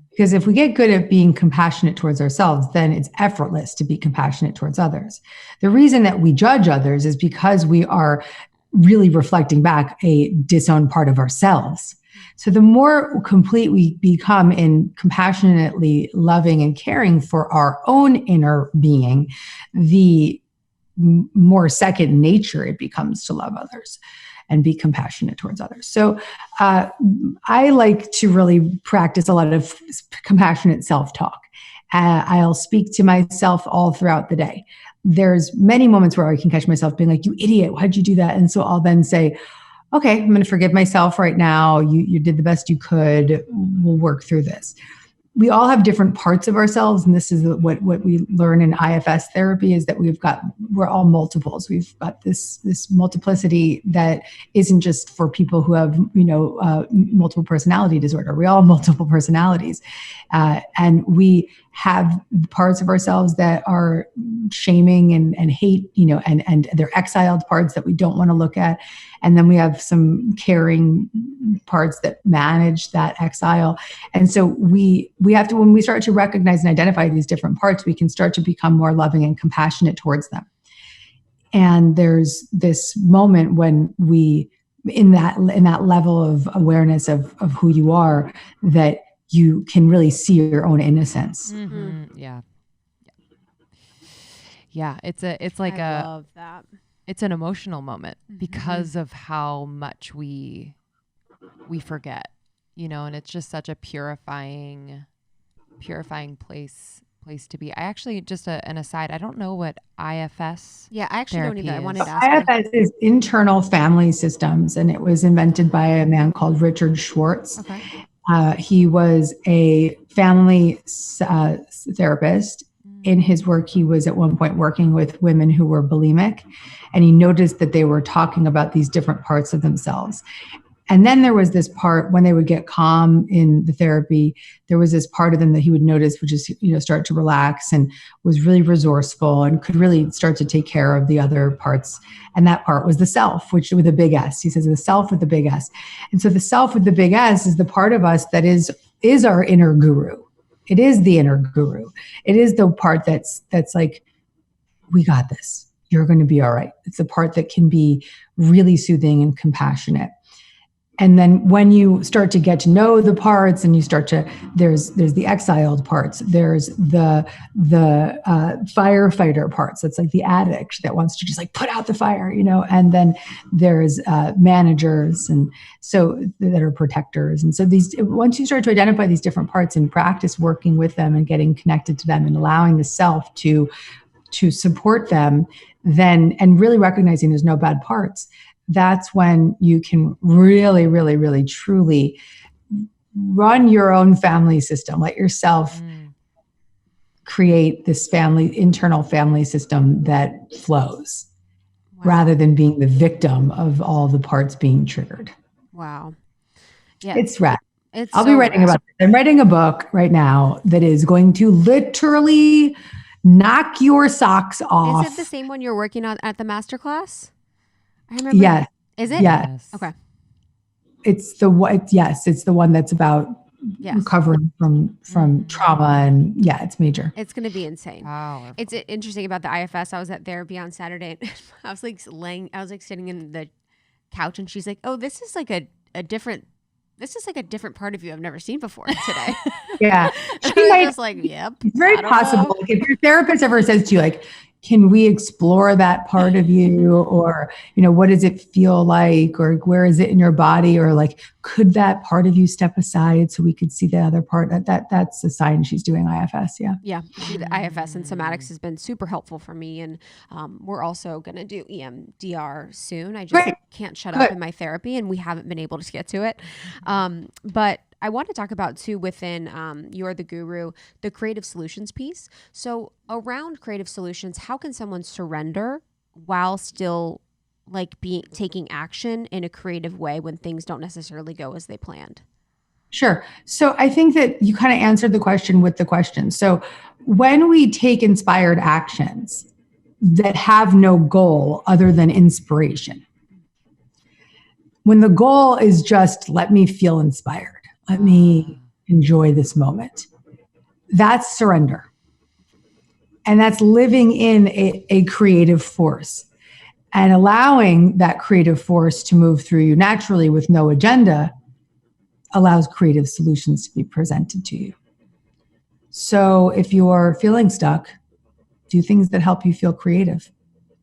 Because if we get good at being compassionate towards ourselves, then it's effortless to be compassionate towards others. The reason that we judge others is because we are really reflecting back a disowned part of ourselves. So the more complete we become in compassionately loving and caring for our own inner being, the more second nature it becomes to love others and be compassionate towards others. So I like to really practice a lot of compassionate self-talk. I'll speak to myself all throughout the day. There's many moments where I can catch myself being like, you idiot, why'd you do that? And so I'll then say, okay, I'm going to forgive myself right now. You did the best you could. We'll work through this. We all have different parts of ourselves. And this is what we learn in IFS therapy, is that we're all multiples. We've got this multiplicity that isn't just for people who have, multiple personality disorder. We all have multiple personalities. And we have parts of ourselves that are shaming and hate, and they're exiled parts that we don't want to look at. And then we have some caring parts that manage that exile. And so we have to, when we start to recognize and identify these different parts, we can start to become more loving and compassionate towards them. And there's this moment when we, in that level of awareness of who you are, that you can really see your own innocence. Mm-hmm. Yeah. It's like I love that. It's an emotional moment because of how much we forget, and it's just such a purifying place to be. I actually, just an aside, I don't know what IFS. Yeah, I actually don't either. I wanted to ask. IFS is internal family systems, and it was invented by a man called Richard Schwartz. Okay. He was a family therapist. In his work, he was at one point working with women who were bulimic, and he noticed that they were talking about these different parts of themselves. And then there was this part when they would get calm in the therapy, there was this part of them that he would notice, which is, start to relax and was really resourceful and could really start to take care of the other parts. And that part was the self, which with a big S. He says the self with the big S. And so the self with the big S is the part of us that is our inner guru. It is the inner guru. It is the part that's like, we got this. You're going to be all right. It's the part that can be really soothing and compassionate. And then when you start to get to know the parts and you start to, there's the exiled parts, there's the firefighter parts. That's like the addict that wants to just like put out the fire, and then there's managers and so that are protectors. And so once you start to identify these different parts and practice working with them and getting connected to them and allowing the self to support them, then, and really recognizing there's no bad parts, that's when you can really, really, really, truly run your own family system. Let yourself create this internal family system that flows rather than being the victim of all the parts being triggered. Wow. Yeah. It's rad. I'll be writing about this. I'm writing a book right now that is going to literally knock your socks off. Is it the same one you're working on at the masterclass? I remember. Yes. Is it? Yes. Okay. It's the one that's about recovering from trauma, and it's major. It's going to be insane. Wow. It's interesting about the IFS. I was at therapy on Saturday. And I was like sitting in the couch, and she's like, "Oh, this is like a different part of you I've never seen before today." Yeah. I was just like, "Yep." It's very possible. Like, if your therapist ever says to you, like, can we explore that part of you? Or, what does it feel like? Or where is it in your body? Or like, could that part of you step aside so we could see the other part? That's a sign she's doing IFS. Yeah. Yeah. The IFS and somatics has been super helpful for me. And we're also going to do EMDR soon. I just can't shut up in my therapy, and we haven't been able to get to it. But I want to talk about too within You're the Guru, the creative solutions piece. So around creative solutions, how can someone surrender while still taking action in a creative way when things don't necessarily go as they planned? Sure. So I think that you kind of answered the question with the question. So when we take inspired actions that have no goal other than inspiration, when the goal is just let me feel inspired, let me enjoy this moment, that's surrender. And that's living in a creative force. And allowing that creative force to move through you naturally with no agenda allows creative solutions to be presented to you. So if you're feeling stuck, do things that help you feel creative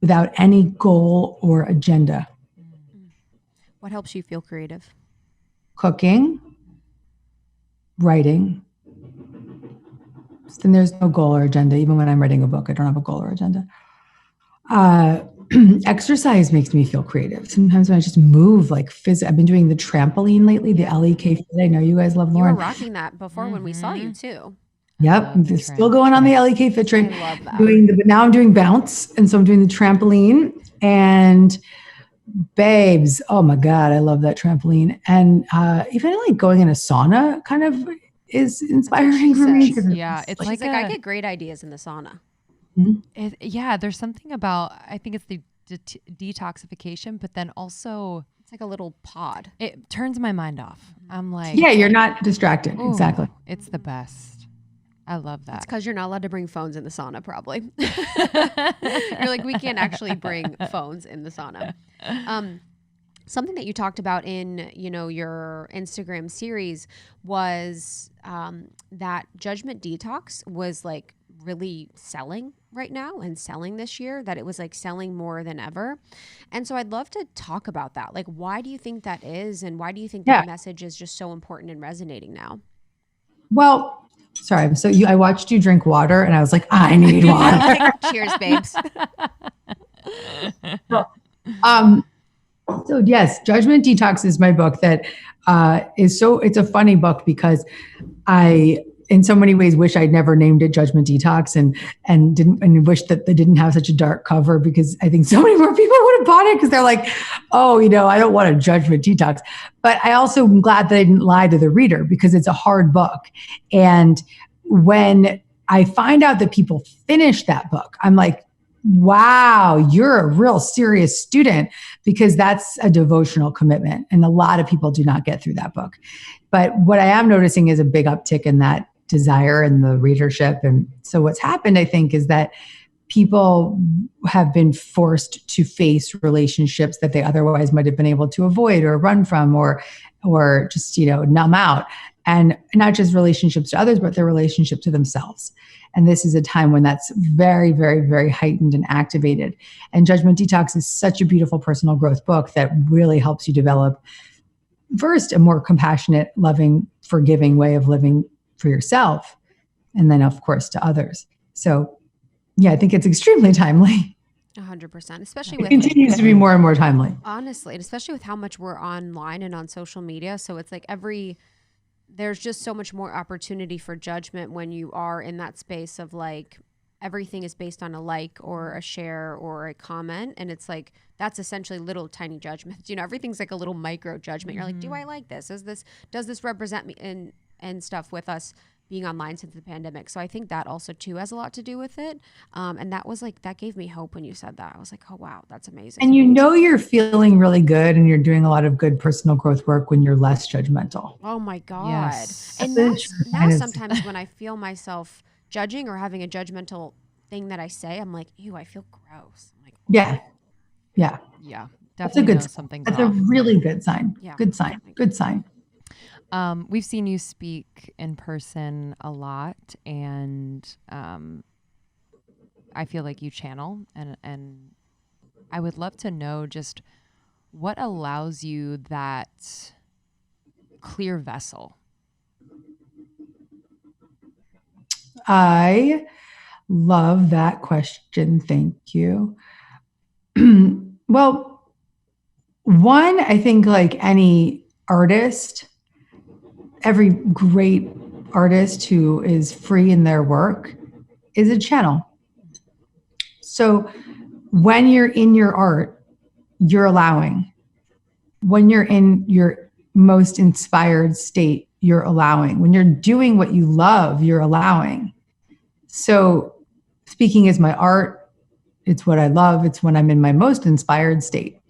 without any goal or agenda. What helps you feel creative? Cooking, writing. Then there's no goal or agenda. Even when I'm writing a book, I don't have a goal or agenda. Exercise makes me feel creative. Sometimes when I just move, like I've been doing the trampoline lately, the LEK fit. I know you guys love Lauren. You were rocking that before when we saw you too. Yep, I'm still going on the LEK fit train. I love that. But now I'm doing bounce, and so I'm doing the trampoline. And babes, oh my God, I love that trampoline. And even like going in a sauna kind of is inspiring for me. Yeah, it's like I get great ideas in the sauna. Yeah, there's something about, I think it's the detoxification, but then also it's like a little pod. It turns my mind off. I'm like, yeah, you're not distracted. Ooh, exactly. It's the best. I love that. It's because you're not allowed to bring phones in the sauna, probably. You're like, we can't actually bring phones in the sauna. Something that you talked about in, your Instagram series was that Judgment Detox was like really selling right now and selling this year, that it was like selling more than ever. And so I'd love to talk about that. Like, why do you think that is? And why do you think that message is just so important and resonating now? Well, sorry. So I watched you drink water and I was like, I need water. Cheers, babes. So yes, Judgment Detox is my book that it's a funny book because I, in so many ways, wish I'd never named it Judgment Detox and wish that they didn't have such a dark cover, because I think so many more people would have bought it because they're like, oh, I don't want a Judgment Detox. But I also am glad that I didn't lie to the reader, because it's a hard book. And when I find out that people finish that book, I'm like, wow, you're a real serious student, because that's a devotional commitment. And a lot of people do not get through that book. But what I am noticing is a big uptick in that desire and the readership. And so what's happened, I think, is that people have been forced to face relationships that they otherwise might have been able to avoid or run from or just, numb out. And not just relationships to others, but their relationship to themselves. And this is a time when that's very, very, very heightened and activated. And Judgment Detox is such a beautiful personal growth book that really helps you develop, first, a more compassionate, loving, forgiving way of living for yourself. And then, of course, to others. So, yeah, I think it's extremely timely. 100%, especially it continues to be more and more timely. Honestly, and especially with how much we're online and on social media. So it's like there's just so much more opportunity for judgment when you are in that space of like, everything is based on a like or a share or a comment. And it's like, that's essentially little tiny judgments. Everything's like a little micro judgment. You're like, do I like this? Does this represent me and stuff, with us being online since the pandemic? So I think that also too has a lot to do with it. And that gave me hope when you said that. I was like, oh wow, that's amazing. And you're feeling really good and you're doing a lot of good personal growth work when you're less judgmental. Oh my God. Yes. And now sometimes when I feel myself judging or having a judgmental thing that I say, I'm like, ew, I feel gross. I'm like, yeah. Definitely. That's a good something. That's a really good sign. Yeah. Good sign. Good sign. We've seen you speak in person a lot, and I feel like you channel, and I would love to know just what allows you that clear vessel. I love that question. Thank you. Well, one, I think like any artist, every great artist who is free in their work is a channel. So when you're in your art, you're allowing. When you're in your most inspired state, you're allowing. When you're doing what you love, you're allowing. So speaking is my art. It's what I love. It's when I'm in my most inspired state.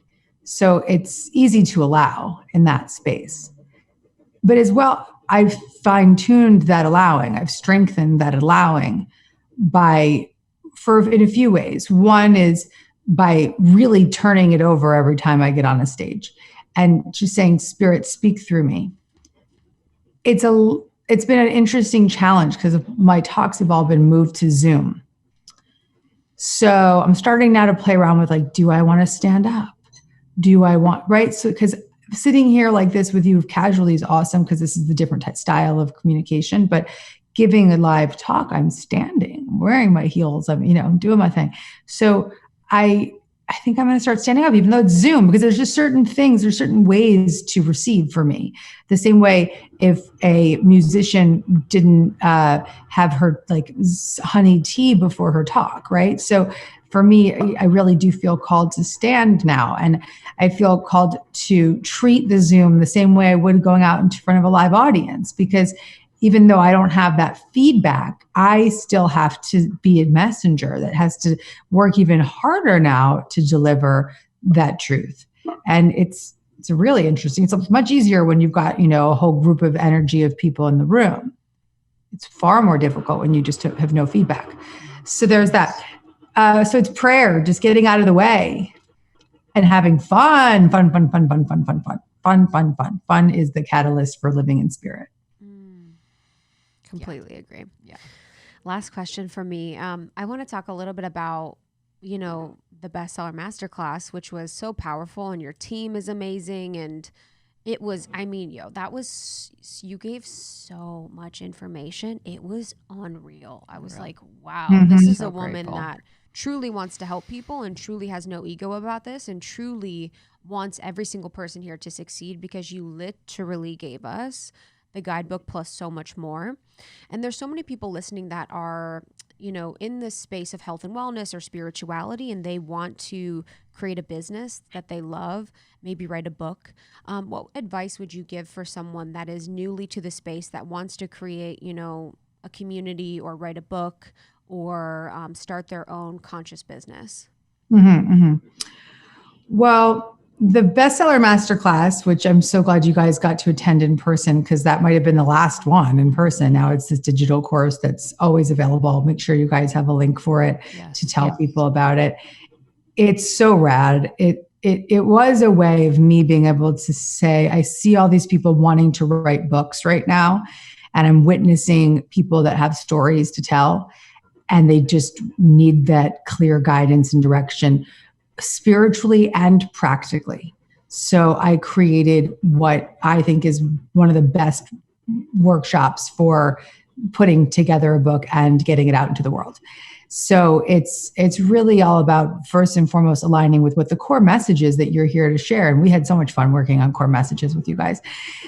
So it's easy to allow in that space. But as well, I've fine-tuned that allowing. I've strengthened that allowing in a few ways. One is by really turning it over every time I get on a stage and just saying, Spirit, speak through me. It's been an interesting challenge because my talks have all been moved to Zoom. So I'm starting now to play around with like, do I want to stand up? Do I want, right? So, because sitting here like this with you casually is awesome because this is the different style of communication, but giving a live talk, I'm standing, I'm wearing my heels, I'm doing my thing. So I think I'm going to start standing up, even though it's Zoom, because there's just certain things, there's certain ways to receive for me. The same way if a musician didn't have her like honey tea before her talk, right? So for me, I really do feel called to stand now. And I feel called to treat the Zoom the same way I would going out in front of a live audience, because even though I don't have that feedback, I still have to be a messenger that has to work even harder now to deliver that truth. And it's really interesting. It's much easier when you've got, a whole group of energy of people in the room. It's far more difficult when you just have no feedback. So there's that. So it's prayer, just getting out of the way and having fun. Fun is the catalyst for living in spirit. Completely agree. Yeah. Last question for me. I want to talk a little bit about, the bestseller masterclass, which was so powerful, and your team is amazing. And it was, you gave so much information. It was unreal. I was like, wow, this is a woman that truly wants to help people and truly has no ego about this and truly wants every single person here to succeed, because you literally gave us the guidebook plus so much more. And there's so many people listening that are, in this space of health and wellness or spirituality, and they want to create a business that they love, maybe write a book. What advice would you give for someone that is newly to the space that wants to create, a community or write a book or start their own conscious business? Well, the bestseller masterclass, which I'm so glad you guys got to attend in person, because that might have been the last one in person. Now it's this digital course that's always available. Make sure you guys have a link for it to tell people about it. It's so rad. It was a way of me being able to say, I see all these people wanting to write books right now, and I'm witnessing people that have stories to tell, and they just need that clear guidance and direction, spiritually and practically. So I created what I think is one of the best workshops for putting together a book and getting it out into the world. So it's really all about, first and foremost, aligning with what the core message is that you're here to share. And we had so much fun working on core messages with you guys.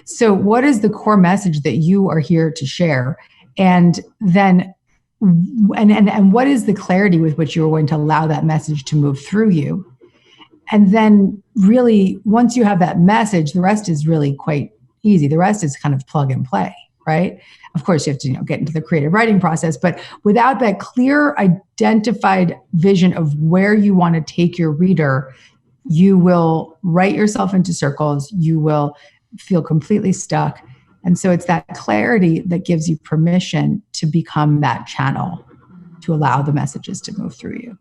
So what is the core message that you are here to share? And then and what is the clarity with which you're going to allow that message to move through you? And then really, once you have that message, the rest is really quite easy. The rest is kind of plug and play, right? Of course, you have to get into the creative writing process, but without that clear, identified vision of where you want to take your reader, you will write yourself into circles. You will feel completely stuck. And so it's that clarity that gives you permission to become that channel to allow the messages to move through you.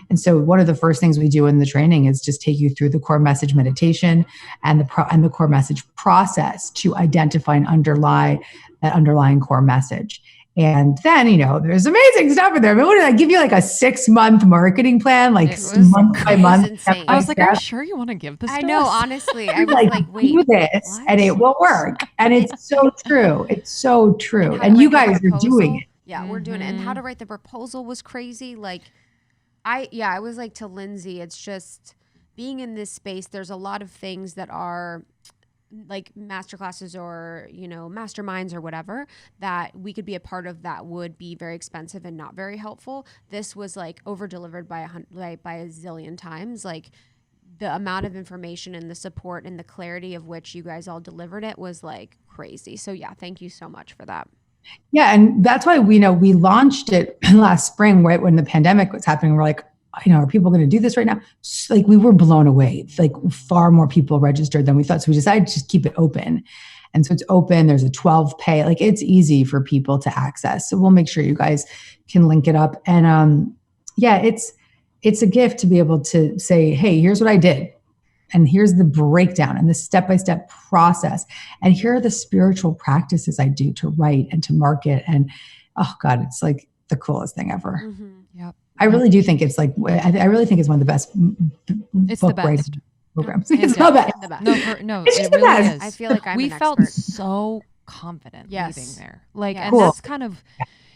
And so one of the first things we do in the training is just take you through the core message meditation and the core message process to identify and underlie that underlying core message. And then, there's amazing stuff in there. I mean, what did I give you, like a 6-month marketing plan, like month by month? Insane. I was like, are you sure you want to give this to I know, us? honestly. I was like, wait, do this what? and it will work. And it's so true. It's so true. And you guys are doing it. Yeah, we're doing it. And how to write the proposal was crazy. Like, I was like to Lindsay, it's just being in this space, there's a lot of things that are like masterclasses or, masterminds or whatever that we could be a part of that would be very expensive and not very helpful. This was like over delivered by a zillion times. Like the amount of information and the support and the clarity of which you guys all delivered it was like crazy. So yeah, thank you so much for that. Yeah. And that's why we launched it last spring, right when the pandemic was happening. We're like, are people going to do this right now? Like we were blown away. Like far more people registered than we thought. So we decided to just keep it open. And so it's open. There's a 12 pay. Like it's easy for people to access. So we'll make sure you guys can link it up. And it's it's a gift to be able to say, hey, here's what I did. And here's the breakdown and the step-by-step process. And here are the spiritual practices I do to write and to market. And oh God, it's like the coolest thing ever. Yep. I really do think it's like, I really think it's one of the best It's book the best writing programs. Hands It's down. the best. The best. No, It's it just the really best. is. I feel like I'm we an felt expert. so confident Yes. leaving there. Like, Yes. and Cool. that's kind of,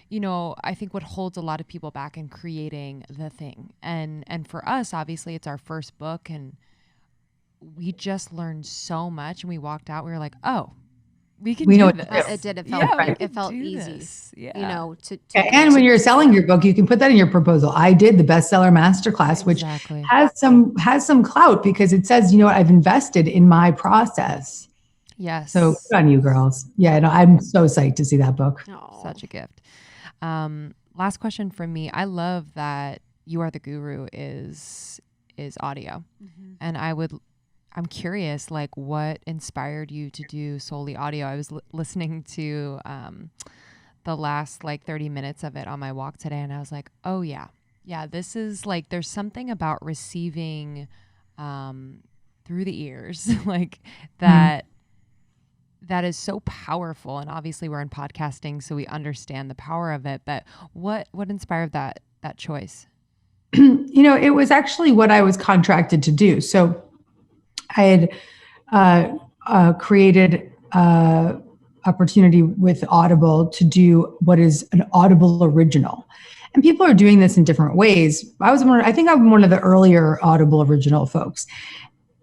you know, I think what holds a lot of people back in creating the thing. And for us, obviously, it's our first book, and we just learned so much. And we walked out, we were like, oh, we can We know do what to this. do. It did. It felt, Yeah, we it can felt do easy. this. Yeah. You know, And when you're selling your book, you can put that in your proposal. I did the bestseller masterclass, which Exactly. has some clout because it says, you know what, I've invested in my process. Yes. So good on you, girls. Yeah, no, I'm so psyched to see that book. Oh. Such a gift. Last question from me. I love that You Are the Guru is audio. And I'm curious, like, what inspired you to do solely audio? I was listening to the last like 30 minutes of it on my walk today, and I was like, oh yeah, this is like, there's something about receiving through the ears like that that is so powerful. And obviously we're in podcasting, so we understand the power of it, but what inspired that choice? You know, it was actually what I was contracted to do. So I had created opportunity with Audible to do what is an Audible original. And people are doing this in different ways. I think I'm one of the earlier Audible original folks.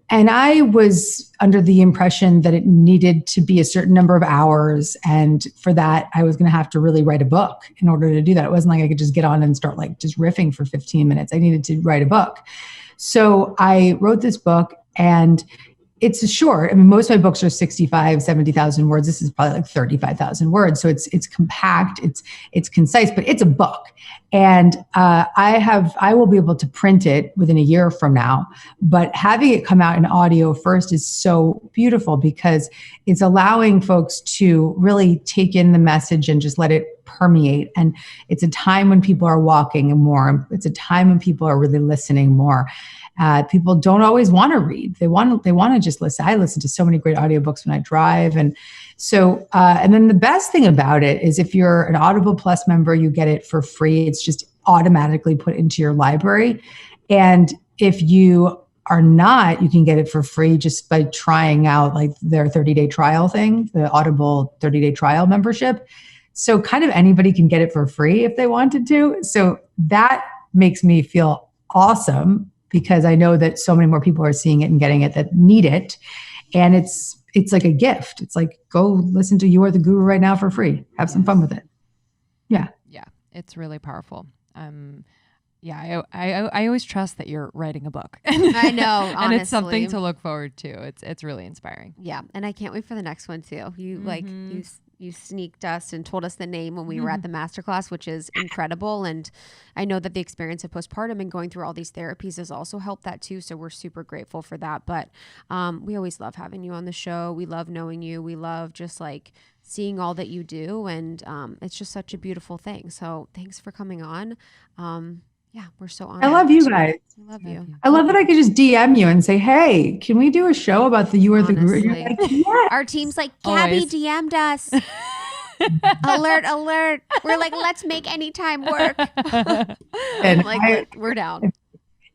And I was under the impression that it needed to be a certain number of hours. And for that, I was going to have to really write a book in order to do that. It wasn't like I could just get on and start like just riffing for 15 minutes. I needed to write a book. So I wrote this book, and it's short. I mean, most of my books are 65, 70,000 words. This is probably like 35,000 words. So it's compact, it's concise, but it's a book. And I will be able to print it within a year from now. But having it come out in audio first is so beautiful because it's allowing folks to really take in the message and just let it permeate. And it's a time when people are walking more. It's a time when people are really listening more. People don't always want to read. They want to just listen. I listen to so many great audiobooks when I drive. And so, and then the best thing about it is if you're an Audible Plus member, you get it for free. It's just automatically put into your library. And if you are not, you can get it for free just by trying out like their 30-day trial thing, the Audible 30-day trial membership. So kind of anybody can get it for free if they wanted to. So that makes me feel awesome, because I know that so many more people are seeing it and getting it that need it. And it's like a gift. It's like, go listen to You Are the Guru right now for free. Have some fun with it. Yeah. Yeah. It's really powerful. Yeah, I always trust that you're writing a book. I know, and honestly. it's something to look forward to. It's really inspiring. Yeah, and I can't wait for the next one too. You you sneaked us and told us the name when we were at the masterclass, which is incredible. And I know that the experience of postpartum and going through all these therapies has also helped that too. So we're super grateful for that. But we always love having you on the show. We love knowing you. We love just like seeing all that you do. And it's just such a beautiful thing. So thanks for coming on. Yeah, we're so honored. I love you guys. I love you. I love that I could just DM you and say, hey, can we do a show about the You Are the Guru? You're like, yeah. Our team's like, Gabby Always. DM'd us. Alert, alert. We're like, let's make any time work. And Like, we're down.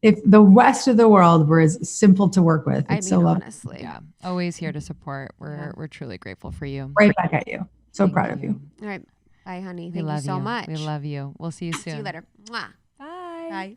if the rest of the world were as simple to work with, it's so lovely. honestly. Yeah, always here to support. We're truly grateful for you. Right back at you. So proud of you. All right. Bye, honey. We Thank you love so much. We love you. We'll see you soon. See you later. Mwah. Bye. Bye.